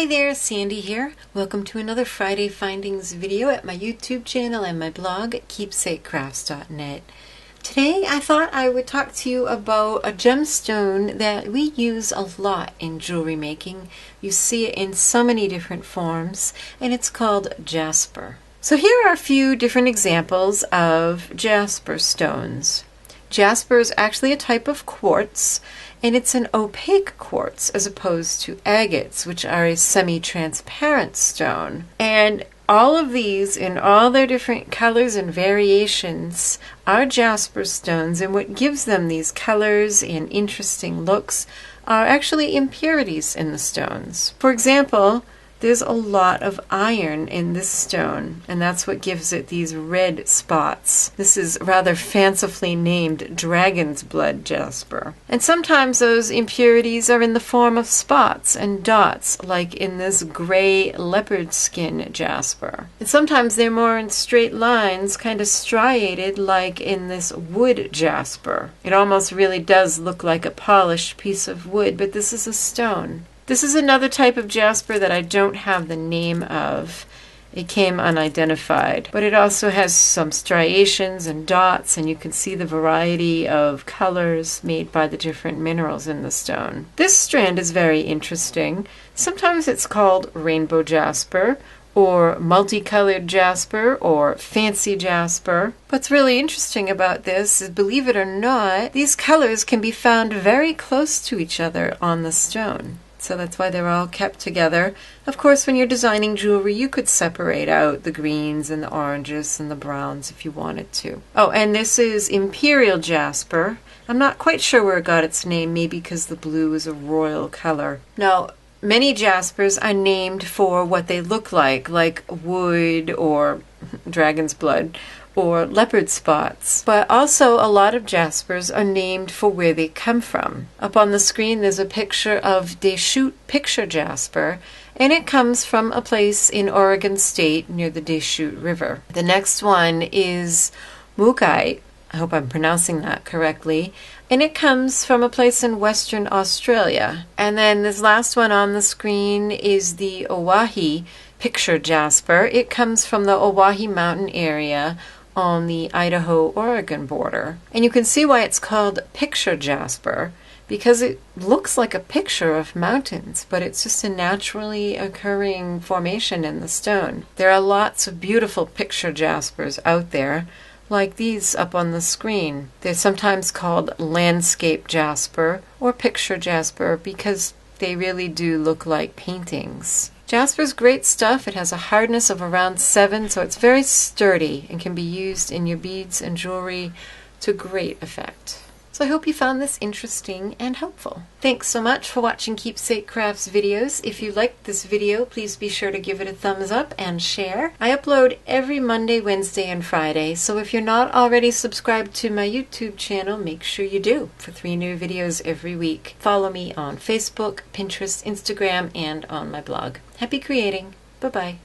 Hi there, Sandy here. Welcome to another Friday Findings video at my YouTube channel and my blog at keepsakecrafts.net. Today I thought I would talk to you about a gemstone that we use a lot in jewelry making. You see it in so many different forms, and it's called jasper. So here are a few different examples of jasper stones. Jasper is actually a type of quartz, and it's an opaque quartz as opposed to agates, which are a semi-transparent stone. And all of these, in all their different colors and variations, are jasper stones, and what gives them these colors and interesting looks are actually impurities in the stones. For example, there's a lot of iron in this stone, and that's what gives it these red spots. This is rather fancifully named dragon's blood jasper. And sometimes those impurities are in the form of spots and dots, like in this gray leopard skin jasper. And sometimes they're more in straight lines, kind of striated, like in this wood jasper. It almost really does look like a polished piece of wood, but this is a stone. This is another type of jasper that I don't have the name of. It came unidentified, but it also has some striations and dots, and you can see the variety of colors made by the different minerals in the stone. This strand is very interesting. Sometimes it's called rainbow jasper, or multicolored jasper, or fancy jasper. What's really interesting about this is, believe it or not, these colors can be found very close to each other on the stone. So that's why they're all kept together. Of course, when you're designing jewelry, you could separate out the greens and the oranges and the browns if you wanted to. Oh, and this is Imperial Jasper. I'm not quite sure where it got its name, maybe because the blue is a royal color. Now, many jaspers are named for what they look like wood or dragon's blood, or leopard spots. But also a lot of jaspers are named for where they come from. Up on the screen there's a picture of Deschutes picture jasper, and it comes from a place in Oregon State near the Deschutes River. The next one is Mookaite. I hope I'm pronouncing that correctly. And it comes from a place in Western Australia. And then this last one on the screen is the Oahe picture jasper. It comes from the Oahe Mountain area on the Idaho-Oregon border. And you can see why it's called picture jasper, because it looks like a picture of mountains, but it's just a naturally occurring formation in the stone. There are lots of beautiful picture jaspers out there, like these up on the screen. They're sometimes called landscape jasper or picture jasper because they really do look like paintings. Jasper's great stuff. It has a hardness of around 7, so it's very sturdy and can be used in your beads and jewelry to great effect. So I hope you found this interesting and helpful. Thanks so much for watching Keepsake Crafts videos. If you liked this video, please be sure to give it a thumbs up and share. I upload every Monday, Wednesday, and Friday, so if you're not already subscribed to my YouTube channel, make sure you do for 3 new videos every week. Follow me on Facebook, Pinterest, Instagram, and on my blog. Happy creating. Bye-bye.